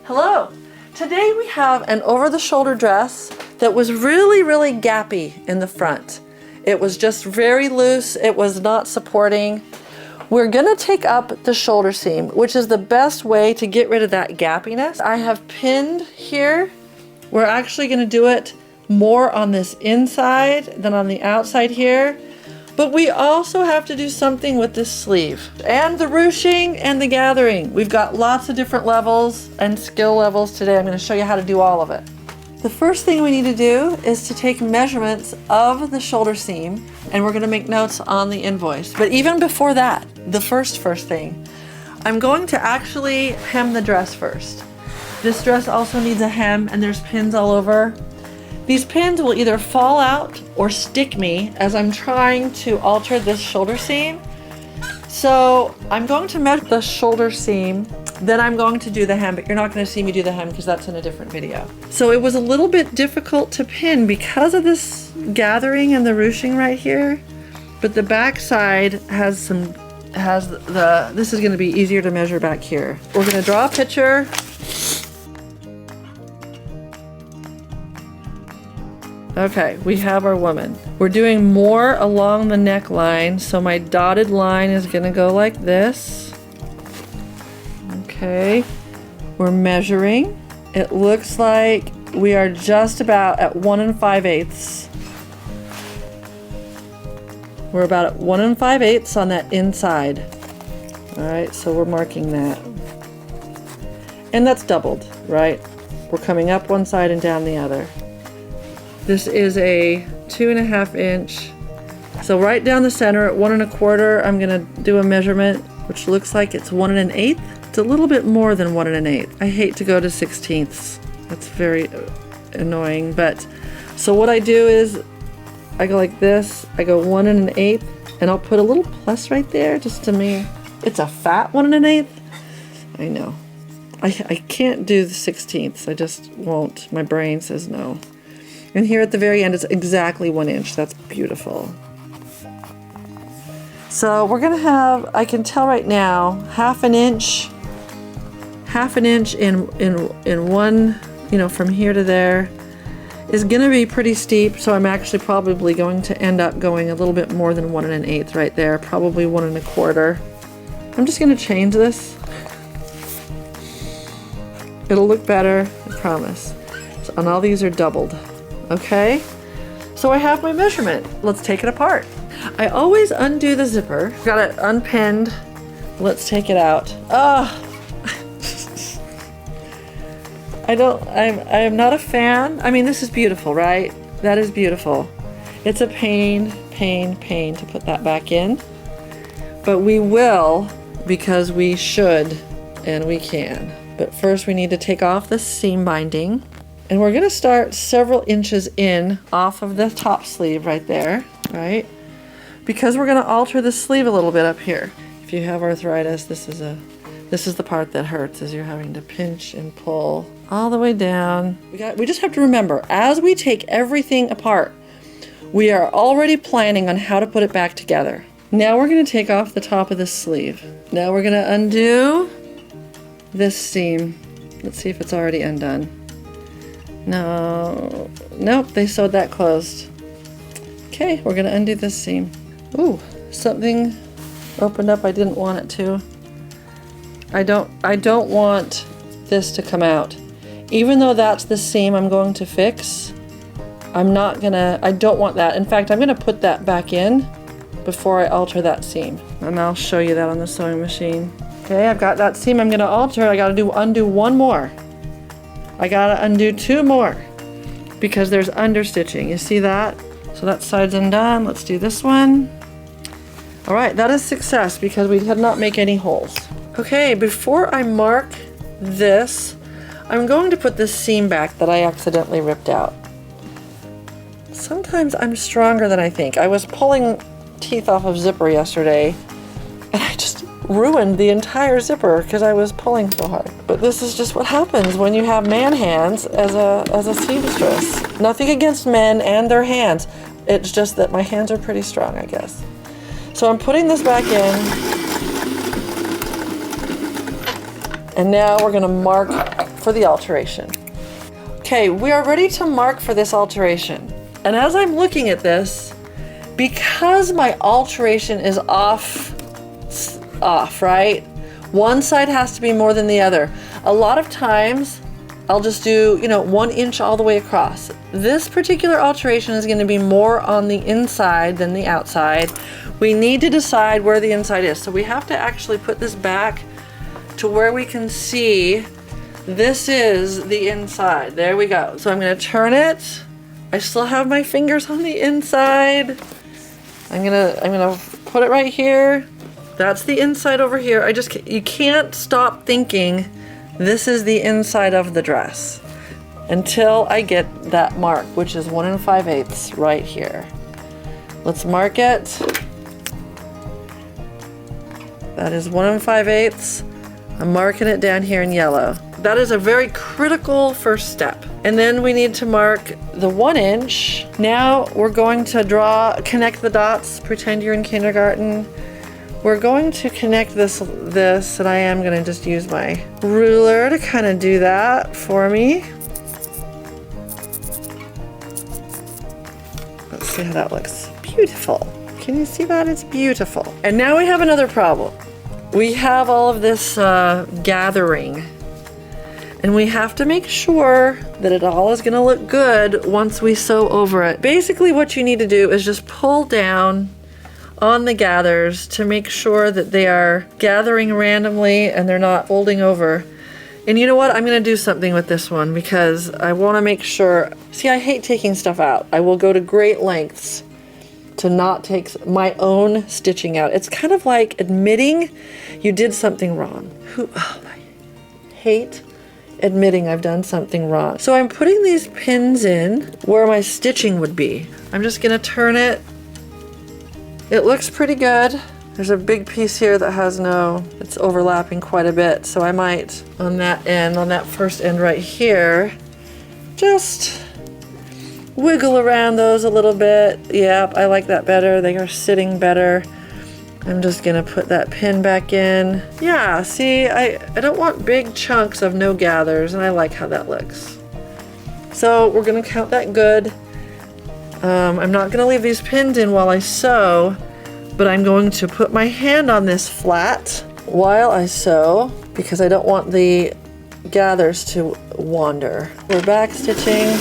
Hello! Today we have an over-the-shoulder dress that was really gappy in the front. It was just very loose, it was not supporting. We're gonna take up the shoulder seam, which is the best way to get rid of that gappiness. I have pinned here. We're actually gonna do it more on this inside than on the outside here. But we also have to do something with this sleeve and the ruching and the gathering. We've got lots of different levels and skill levels today. I'm going to show you how to do all of it. The first thing we need to do is to take measurements of the shoulder seam, and we're going to make notes on the invoice. But even before that, the first thing, I'm going to actually hem the dress first. This dress also needs a hem, and there's pins all over. These pins will either fall out or stick me as I'm trying to alter this shoulder seam. So I'm going to measure the shoulder seam, then I'm going to do the hem, but you're not going to see me do the hem because that's in a different video. So it was a little bit difficult to pin because of this gathering and the ruching right here, but the back side this is going to be easier to measure back here. We're going to draw a picture. Okay, we have our woman. We're doing more along the neckline, so my dotted line is gonna go like this. Okay, we're measuring. It looks like we are just about at 1 5/8. We're about at 1 5/8 on that inside. All right, so we're marking that. And that's doubled, right? We're coming up one side and down the other. This is a 2.5 inch. So right down the center at 1 1/4, I'm gonna do a measurement, which looks like it's 1 1/8. It's a little bit more than 1 1/8. I hate to go to 16ths. That's very annoying, but so what I do is I go like this, I go 1 1/8, and I'll put a little plus right there just to me. It's a fat 1 1/8. I know. I can't do the 16ths. I just won't. My brain says no. And here at the very end, it's exactly 1 inch. That's beautiful. So we're gonna have, I can tell right now, half an inch in one, from here to there is gonna be pretty steep. So I'm actually probably going to end up going a little bit more than 1 1/8 right there, probably 1 1/4. I'm just gonna change this. It'll look better, I promise. So, and all these are doubled. Okay, so I have my measurement. Let's take it apart. I always undo the zipper. Got it unpinned. Let's take it out. I am not a fan. I mean, this is beautiful, right? That is beautiful. It's a pain to put that back in. But we will, because we should and we can. But first we need to take off the seam binding. And we're gonna start several inches in off of the top sleeve right there, right? Because we're gonna alter the sleeve a little bit up here. If you have arthritis, this is the part that hurts, is you're having to pinch and pull all the way down. We just have to remember, as we take everything apart, we are already planning on how to put it back together. Now we're gonna take off the top of the sleeve. Now we're gonna undo this seam. Let's see if it's already undone. No, nope, they sewed that closed. Okay, we're gonna undo this seam. Ooh, something opened up I didn't want it to. I don't want this to come out. Even though that's the seam I'm going to fix, I don't want that. In fact, I'm gonna put that back in before I alter that seam. And I'll show you that on the sewing machine. Okay, I've got that seam I'm gonna alter. I gotta undo one more. I gotta undo 2 more because there's understitching. You see that? So that side's undone. Let's do this one. All right, that is success because we did not make any holes. Okay, before I mark this, I'm going to put this seam back that I accidentally ripped out. Sometimes I'm stronger than I think. I was pulling teeth off of zipper yesterday and I just ruined the entire zipper because I was pulling so hard. But this is just what happens when you have man hands as a seamstress. Nothing against men and their hands. It's just that my hands are pretty strong, I guess. So I'm putting this back in. And now we're gonna mark for the alteration. Okay, we are ready to mark for this alteration. And as I'm looking at this, because my alteration is off, right? One side has to be more than the other. A lot of times, I'll just do, 1 inch all the way across. This particular alteration is going to be more on the inside than the outside. We need to decide where the inside is. So we have to actually put this back to where we can see this is the inside. There we go. So I'm going to turn it. I still have my fingers on the inside. I'm gonna put it right here. That's the inside over here. You can't stop thinking this is the inside of the dress until I get that mark, which is 1 5/8 right here. Let's mark it. That is 1 5/8. I'm marking it down here in yellow. That is a very critical first step. And then we need to mark the 1 inch. Now we're going to connect the dots, pretend you're in kindergarten. We're going to connect this, and I am gonna just use my ruler to kind of do that for me. Let's see how that looks. Beautiful. Can you see that? It's beautiful. And now we have another problem. We have all of this gathering, and we have to make sure that it all is gonna look good once we sew over it. Basically what you need to do is just pull down on the gathers to make sure that they are gathering randomly and they're not folding over. And you know what? I'm gonna do something with this one because I wanna make sure, see, I hate taking stuff out. I will go to great lengths to not take my own stitching out. It's kind of like admitting you did something wrong. I hate admitting I've done something wrong. So I'm putting these pins in where my stitching would be. I'm just gonna turn it. It looks pretty good. There's a big piece here that has it's overlapping quite a bit. So I might, on that end, on that first end right here, just wiggle around those a little bit. Yep, I like that better. They are sitting better. I'm just gonna put that pin back in. Yeah, see, I don't want big chunks of no gathers, and I like how that looks. So we're gonna count that good. I'm not gonna leave these pinned in while I sew, but I'm going to put my hand on this flat while I sew because I don't want the gathers to wander. We're back stitching.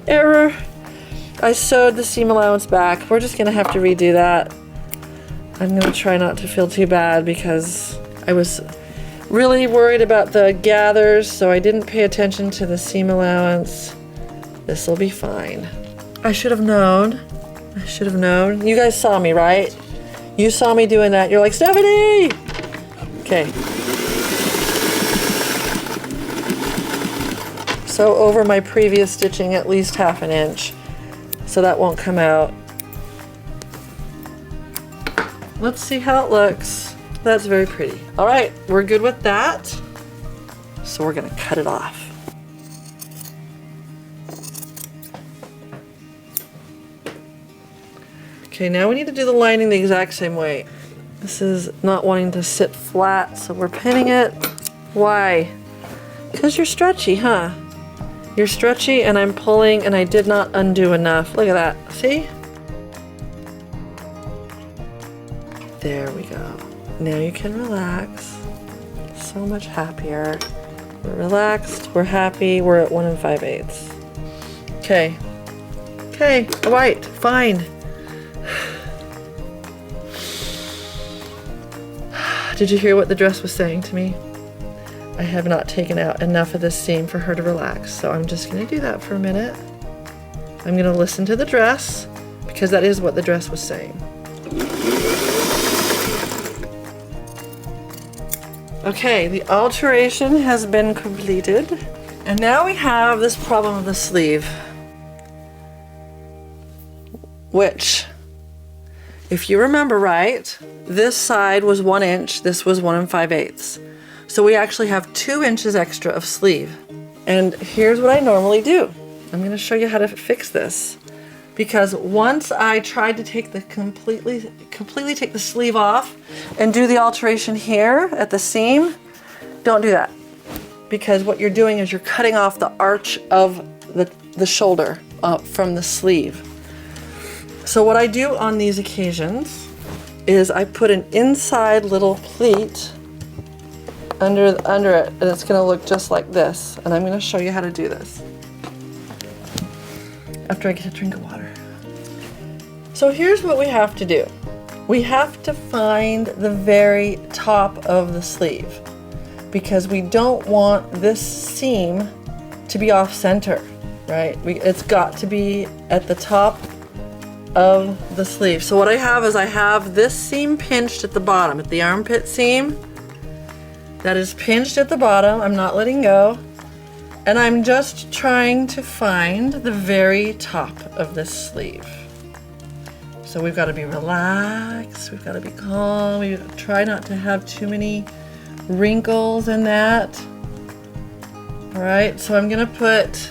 Error. I sewed the seam allowance back. We're just gonna have to redo that. I'm gonna try not to feel too bad because I was really worried about the gathers, so I didn't pay attention to the seam allowance. This will be fine. I should have known. You guys saw me, right? You saw me doing that. You're like, Stephanie! Okay. Sew over my previous stitching at least 1/2 inch so that won't come out. Let's see how it looks. That's very pretty. All right, we're good with that. So we're gonna cut it off. Okay, now we need to do the lining the exact same way. This is not wanting to sit flat, so we're pinning it. Why? Because you're stretchy, huh? You're stretchy and I'm pulling and I did not undo enough. Look at that, see? There we go. Now you can relax. So much happier. We're relaxed, we're happy, we're at 1 5/8. Okay. Okay, all right, fine. Did you hear what the dress was saying to me? I have not taken out enough of this seam for her to relax, so I'm just gonna do that for a minute. I'm gonna listen to the dress, because that is what the dress was saying. Okay, the alteration has been completed, and now we have this problem of the sleeve, which If you remember right, this side was 1 inch, this was 1 5/8. So we actually have 2 inches extra of sleeve. And here's what I normally do. I'm gonna show you how to fix this. Because once I tried to take the completely take the sleeve off and do the alteration here at the seam, don't do that. Because what you're doing is you're cutting off the arch of the shoulder from the sleeve. So what I do on these occasions is I put an inside little pleat under it, and it's gonna look just like this. And I'm gonna show you how to do this after I get a drink of water. So here's what we have to do. We have to find the very top of the sleeve because we don't want this seam to be off center, right? It's got to be at the top of the sleeve. So what I have is I have this seam pinched at the bottom, at the armpit seam. That is pinched at the bottom. I'm not letting go. And I'm just trying to find the very top of this sleeve. So we've got to be relaxed, we've got to be calm, we try not to have too many wrinkles in that. All right, so I'm gonna put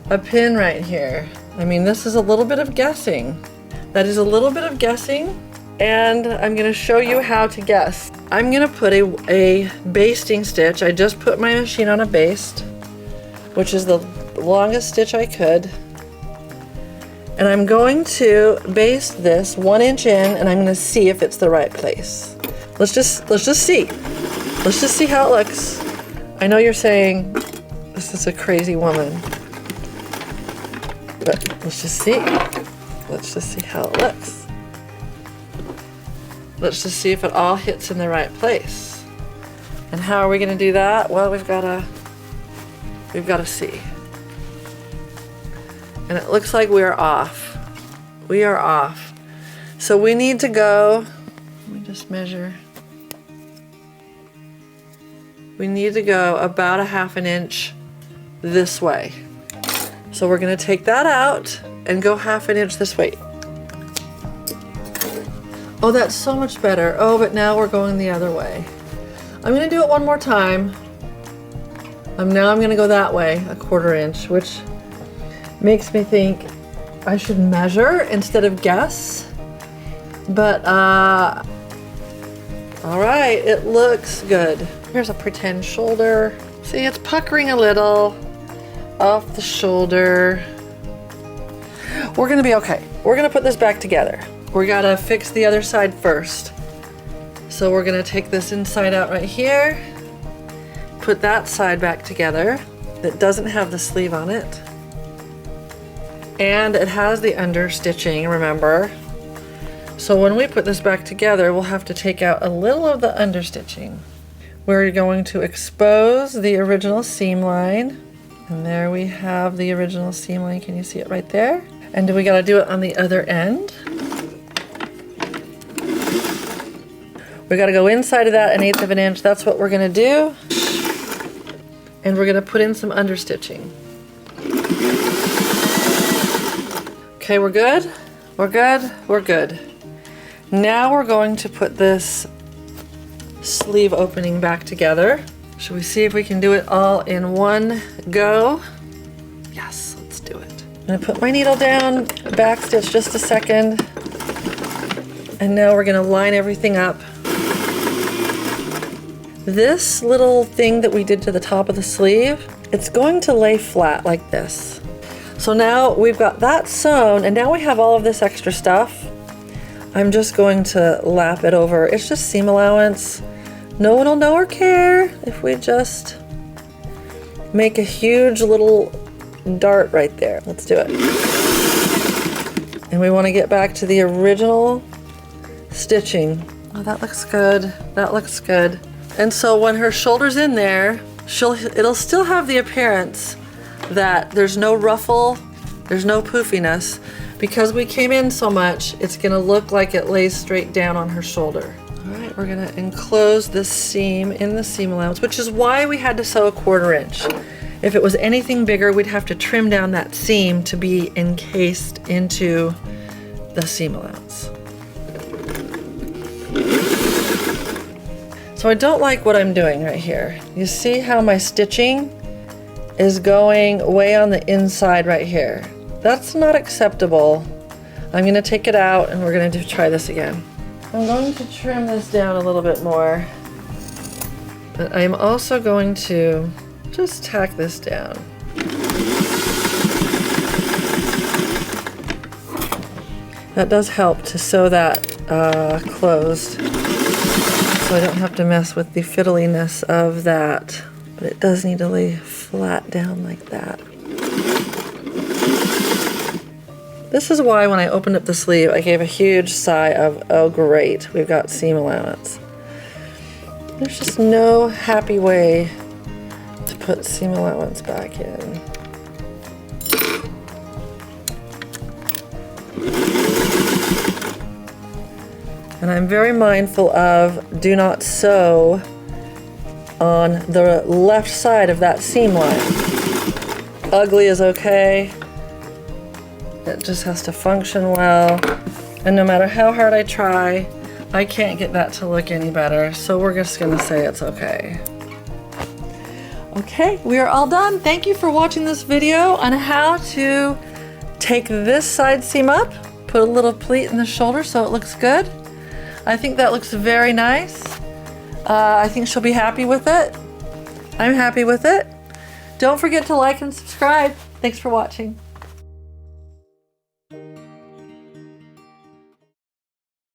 a pin right here. I mean, this is a little bit of guessing. That is a little bit of guessing, and I'm gonna show you how to guess. I'm gonna put a basting stitch. I just put my machine on a baste, which is the longest stitch I could. And I'm going to baste this 1 inch in, and I'm gonna see if it's the right place. Let's just see. Let's just see how it looks. I know you're saying, this is a crazy woman. But let's just see. Let's just see how it looks. Let's just see if it all hits in the right place. And how are we gonna do that? Well, we've gotta see. And it looks like we're off. We are off. So we need to go, let me just measure. We need to go about 1/2 inch this way. So we're gonna take that out and go 1/2 inch this way. Oh, that's so much better. Oh, but now we're going the other way. I'm gonna do it one more time. Now I'm gonna go that way, 1/4 inch, which makes me think I should measure instead of guess. But, all right, it looks good. Here's a pretend shoulder. See, it's puckering a little off the shoulder. We're gonna be okay. We're gonna put this back together. We gotta fix the other side first. So we're gonna take this inside out right here, put that side back together that doesn't have the sleeve on it. And it has the under stitching, remember? So when we put this back together, we'll have to take out a little of the under stitching. We're going to expose the original seam line. And there we have the original seam line. Can you see it right there? And we gotta do it on the other end. We gotta go inside of that 1/8 of an inch. That's what we're gonna do. And we're gonna put in some under stitching. Okay, we're good? We're good? We're good. Now we're going to put this sleeve opening back together. Should we see if we can do it all in one go? Yes, let's do it. I'm gonna put my needle down, back stitch just a second. And now we're gonna line everything up. This little thing that we did to the top of the sleeve, it's going to lay flat like this. So now we've got that sewn, and now we have all of this extra stuff. I'm just going to lap it over. It's just seam allowance. No one will know or care if we just make a huge little dart right there. Let's do it. And we want to get back to the original stitching. Oh, that looks good. That looks good. And so when her shoulder's in there, it'll still have the appearance that there's no ruffle, there's no poofiness. Because we came in so much, it's gonna look like it lays straight down on her shoulder. All right, we're gonna enclose this seam in the seam allowance, which is why we had to sew 1/4 inch. If it was anything bigger, we'd have to trim down that seam to be encased into the seam allowance. So I don't like what I'm doing right here. You see how my stitching is going way on the inside right here. That's not acceptable. I'm gonna take it out and we're gonna try this again. I'm going to trim this down a little bit more, but I'm also going to just tack this down. That does help to sew that closed, so I don't have to mess with the fiddliness of that. But it does need to lay flat down like that. This is why when I opened up the sleeve, I gave a huge sigh of, oh great, we've got seam allowance. There's just no happy way to put seam allowance back in. And I'm very mindful of do not sew on the left side of that seam line. Ugly is okay. It just has to function well. And no matter how hard I try, I can't get that to look any better. So we're just gonna say it's okay. Okay, we are all done. Thank you for watching this video on how to take this side seam up, put a little pleat in the shoulder so it looks good. I think that looks very nice. I think she'll be happy with it. I'm happy with it. Don't forget to like and subscribe. Thanks for watching.